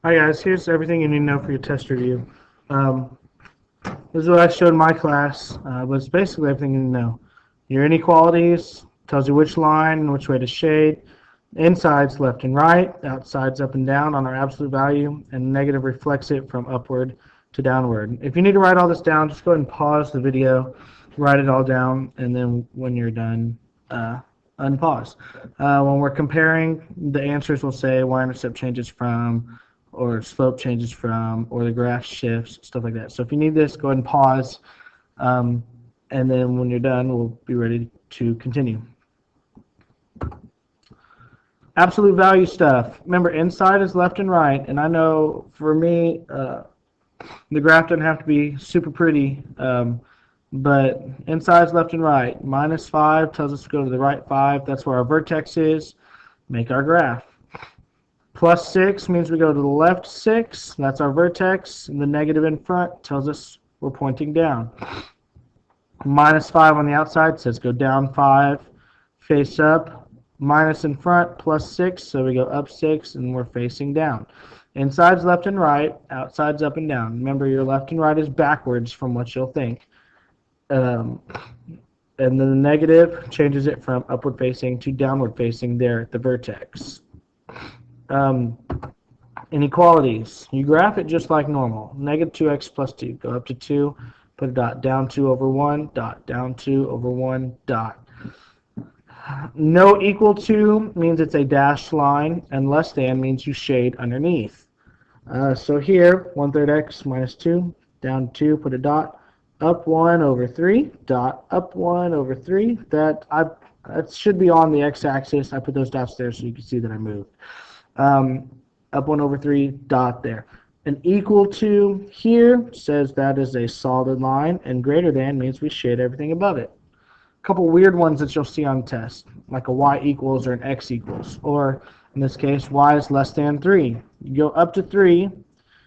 Hi guys, here's everything you need to know for your test review. Um, this is what I showed in my class, but it's basically everything you need to know. Your inequalities tells you which line and which way to shade. Inside's left and right, outside's up and down on our absolute value, and negative reflects it from upward to downward. If you need to write all this down, just go ahead and pause the video, write it all down, and then when you're done, unpause. When we're comparing, the answers will say y-intercept changes from, or slope changes from, or the graph shifts, stuff like that. So if you need this, go ahead and pause, and then when you're done, we'll be ready to continue. Absolute value stuff. Remember, inside is left and right, and I know for me, the graph doesn't have to be super pretty, but inside is left and right. -5 tells us to go to the right 5. That's where our vertex is. Make our graph. +6 means we go to the left 6. That's our vertex. And the negative in front tells us we're pointing down. -5 on the outside says go down 5, face up. Minus in front, +6, so we go up 6, and we're facing down. Inside's left and right, outside's up and down. Remember, your left and right is backwards from what you'll think. And then the negative changes it from upward facing to downward facing there at the vertex. Inequalities. You graph it just like normal. -2x + 2. Go up to 2, put a dot, down 2 over 1, dot, down 2 over 1, dot. No equal to means it's a dashed line, and less than means you shade underneath. So here, 1/3 x minus 2, down 2, put a dot, up 1 over 3, dot, up 1 over 3. That should be on the x-axis. I put those dots there so you can see that I moved. Up 1 over 3, dot there. An equal to here says that is a solid line, and greater than means we shade everything above it. Couple weird ones that you'll see on test, like a y equals or an x equals, or in this case, y is less than 3. You go up to 3,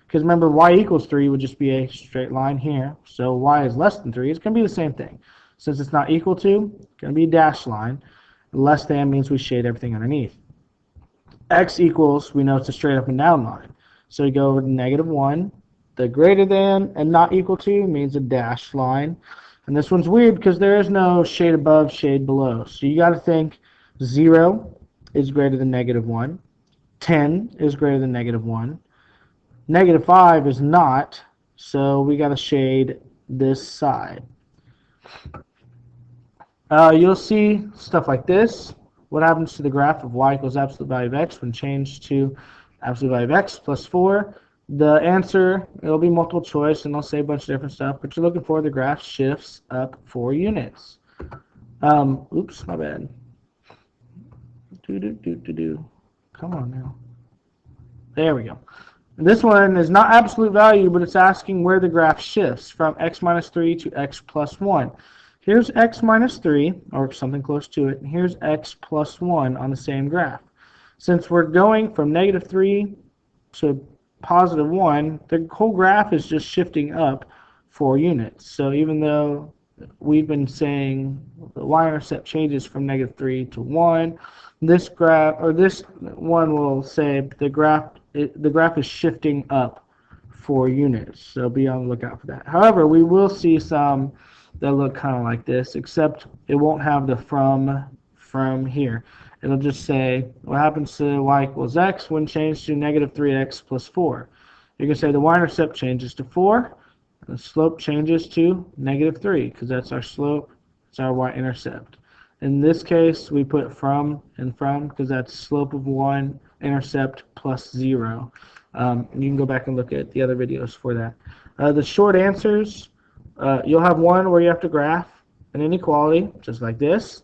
because remember, y equals 3 would just be a straight line here, so y is less than 3. It's going to be the same thing. Since it's not equal to, it's going to be a dashed line. Less than means we shade everything underneath. X equals, we know it's a straight up and down line. So you go over to -1. The greater than and not equal to means a dashed line. And this one's weird because there is no shade above, shade below. So you got to think 0 is greater than -1. 10 is greater than -1. -5 is not, so we got to shade this side. You'll see stuff like this. What happens to the graph of y equals absolute value of x when changed to absolute value of x plus 4? The answer, it'll be multiple choice, and they'll say a bunch of different stuff, but you're looking for the graph shifts up 4 units. Oops, my bad. Come on now. There we go. This one is not absolute value, but it's asking where the graph shifts from x minus 3 to x plus 1. Here's x minus 3, or something close to it, and here's x plus 1 on the same graph. Since we're going from -3 to +1, the whole graph is just shifting up 4 units. So even though we've been saying the y-intercept changes from -3 to 1, this graph, or this one will say the graph is shifting up 4 units. So be on the lookout for that. However, we will see some that look kind of like this, except it won't have the from here. It'll just say what happens to y equals x when changed to -3x plus 4. You can say the y-intercept changes to 4, and the slope changes to -3, because that's our slope, it's our y-intercept. In this case, we put from and from, because that's slope of 1, intercept plus 0. You can go back and look at the other videos for that. The short answers, you'll have one where you have to graph an inequality, just like this,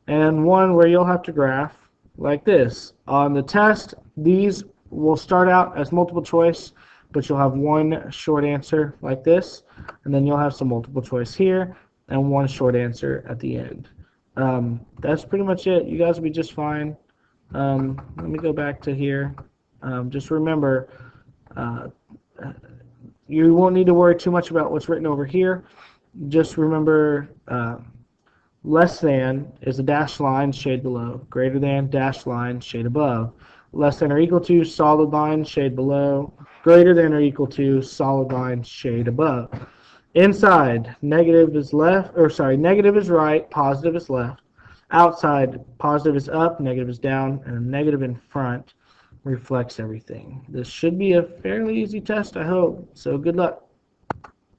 and one where you'll have to graph like this. On the test, these will start out as multiple choice, but you'll have one short answer like this, and then you'll have some multiple choice here, and one short answer at the end. That's pretty much it. You guys will be just fine. Let me go back to here. Just remember, you won't need to worry too much about what's written over here. Just remember, less than is a dashed line, shade below. Greater than, dashed line, shade above. less than or equal to, solid line, shade below, greater than or equal to, solid line, shade above. Inside, negative is left, or sorry, negative is right, positive is left. Outside, positive is up, negative is down, and a negative in front reflects everything. This should be a fairly easy test, I hope. So good luck.